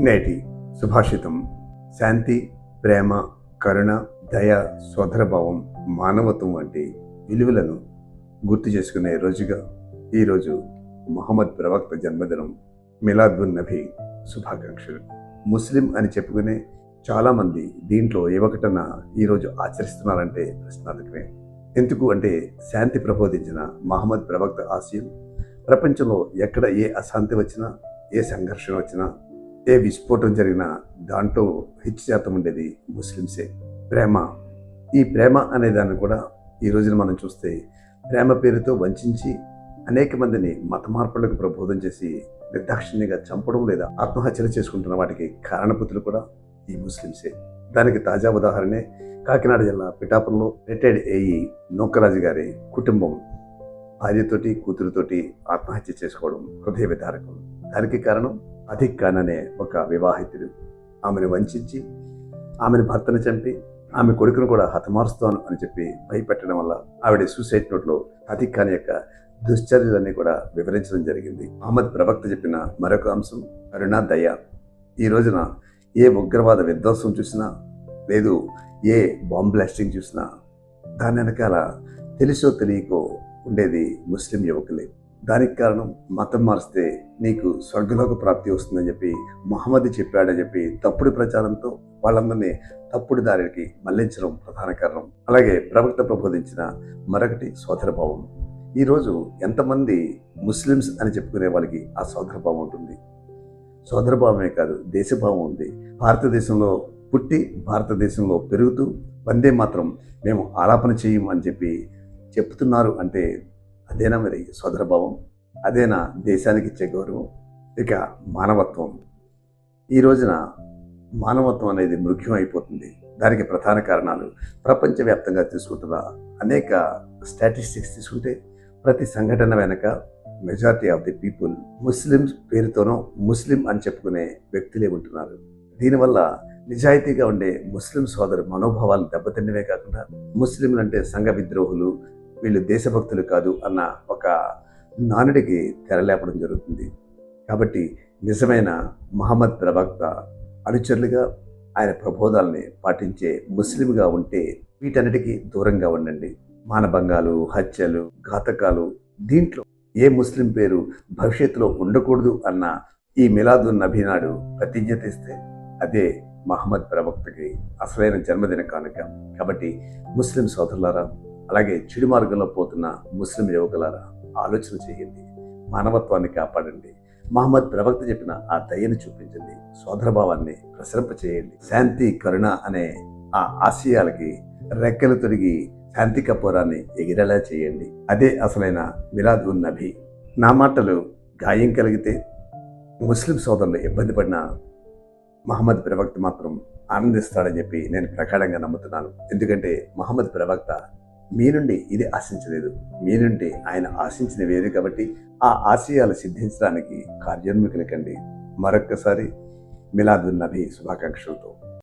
నేటి సుభాషితం శాంతి, ప్రేమ, కరుణ, దయ, సోదరభావం, మానవత్వం వంటి విలువలను గుర్తు చేసుకునే రోజుగా ఈరోజు మహమ్మద్ ప్రవక్త జన్మదినం మిలాదున్ నబీ శుభాకాంక్షలు. ముస్లిం అని చెప్పుకునే చాలామంది దీంట్లో ఏ ఒకటన్నా ఈరోజు ఆచరిస్తున్నారంటే ప్రశ్నార్థకమే. ఎందుకు అంటే శాంతి ప్రబోధించిన మహమ్మద్ ప్రవక్త ఆశయం ప్రపంచంలో ఎక్కడ ఏ అశాంతి వచ్చినా, ఏ సంఘర్షణ వచ్చినా, ఏ విస్ఫోటం జరిగినా దాంట్లో హెచ్చు శాతం ఉండేది ముస్లిమ్సే. ప్రేమ, ఈ ప్రేమ అనే దాన్ని కూడా ఈ రోజున మనం చూస్తే ప్రేమ పేరుతో వంచి అనేక మందిని మత మార్పులకు ప్రబోధం చేసి నిర్దాక్షిణ్యంగా చంపడం లేదా ఆత్మహత్యలు చేసుకుంటున్న వాటికి కారణపుతులు కూడా ఈ ముస్లిమ్సే. దానికి తాజా ఉదాహరణే కాకినాడ జిల్లా పిఠాపురంలో రిటైర్డ్ ఏఈ నూకరాజు గారి కుటుంబం భార్యతోటి కూతురుతోటి ఆత్మహత్య చేసుకోవడం హృదయ విదారకం. దానికి కారణం అధిక్ ఖాన్ అనే ఒక వివాహితుడు ఆమెను వంచి ఆమెను భర్తను చంపి ఆమె కొడుకును కూడా హతమారుస్తాను అని చెప్పి భయపెట్టడం వల్ల ఆవిడ సూసైడ్ నోట్లో అధిక్ ఖాన్ యొక్క దుశ్చర్యలన్నీ కూడా వివరించడం జరిగింది. మహమ్మద్ ప్రవక్త చెప్పిన మరొక అంశం కరుణ, దయ. ఈ రోజున ఏ ఉగ్రవాద విధ్వంసం చూసినా, లేదు ఏ బాంబ్ బ్లాస్టింగ్ చూసినా దాని వెనకాల తెలుసో తెలియకో ఉండేది ముస్లిం యువకులే. దానికి కారణం మతం మారిస్తే నీకు స్వర్గలోక ప్రాప్తి వస్తుందని చెప్పి మహమ్మద్ చెప్పాడని చెప్పి తప్పుడు ప్రచారంతో వాళ్ళందరినీ తప్పుడు దారికి మళ్లించడం ప్రధాన కారణం. అలాగే ప్రవక్త ప్రబోధించిన మరొకటి సోదరభావం. ఈరోజు ఎంతమంది ముస్లిమ్స్ అని చెప్పుకునే వాళ్ళకి ఆ సోదరభావం ఉంటుంది. సోదరభావమే కాదు, దేశభావం ఉంది. భారతదేశంలో పుట్టి భారతదేశంలో పెరుగుతూ వందే మాత్రం మేము ఆలాపన చేయం అని చెప్పి చెప్తున్నారు అంటే అదేనా మరి సోదరభావం? అదేనా దేశానికి ఇచ్చే గౌరవం? ఇక మానవత్వం. ఈ రోజున మానవత్వం అనేది మృగ్యం అయిపోతుంది. దానికి ప్రధాన కారణాలు ప్రపంచవ్యాప్తంగా తీసుకుంటున్న అనేక స్టాటిస్టిక్స్ తీసుకుంటే ప్రతి సంఘటన వెనక majority of the people Muslims పేరుతోనో ముస్లిం అని చెప్పుకునే వ్యక్తులే ఉంటున్నారు. దీనివల్ల నిజాయితీగా ఉండే ముస్లిం సోదరు మనోభావాలు దెబ్బతిన్నవే కాకుండా ముస్లింలు అంటే సంఘ విద్రోహులు, వీళ్ళు దేశభక్తులు కాదు అన్న ఒక నానుడికి తెరలేపడం జరుగుతుంది. కాబట్టి నిజమైన మహమ్మద్ ప్రవక్త అనుచరులుగా ఆయన ప్రబోధాలని పాటించే ముస్లింగా ఉంటే వీటన్నిటికీ దూరంగా ఉండండి. మానభంగాలు, హత్యలు, ఘాతకాలు దీంట్లో ఏ ముస్లిం పేరు భవిష్యత్తులో ఉండకూడదు అన్న ఈ మిలాదున్ నబీ నాడు ప్రతిజ్ఞ తీస్తే అదే మహమ్మద్ ప్రవక్తకి అసలైన జన్మదిన కానుక. కాబట్టి ముస్లిం సోదరులారా, అలాగే చెడు మార్గంలో పోతున్న ముస్లిం యువకులారా, ఆలోచన చేయండి, మానవత్వాన్ని కాపాడండి, మహమ్మద్ ప్రవక్త చెప్పిన ఆ దయను చూపించండి, సోదరభావాన్ని ప్రసరింప చేయండి. శాంతి, కరుణ అనే ఆ ఆశయాలకి రెక్కలు తొడిగి శాంతి కపూరాన్ని ఎగిరేలా చేయండి. అదే అసలైన మిలాదున్ నబీ. నా మాటలు గాయం కలిగితే ముస్లిం సోదరులు ఇబ్బంది పడిన మహమ్మద్ ప్రవక్త మాత్రం ఆనందిస్తాడని చెప్పి నేను ప్రగాఢంగా నమ్ముతున్నాను. ఎందుకంటే మహమ్మద్ ప్రవక్త మీ నుండి ఇది ఆశించలేదు, మీ నుండి ఆయన ఆశించిన వేరు. కాబట్టి ఆ ఆశయాలు సిద్ధించడానికి కార్యోన్ముఖులు కండి. మరొక్కసారి మిలాదున్ నబీ శుభాకాంక్షలతో.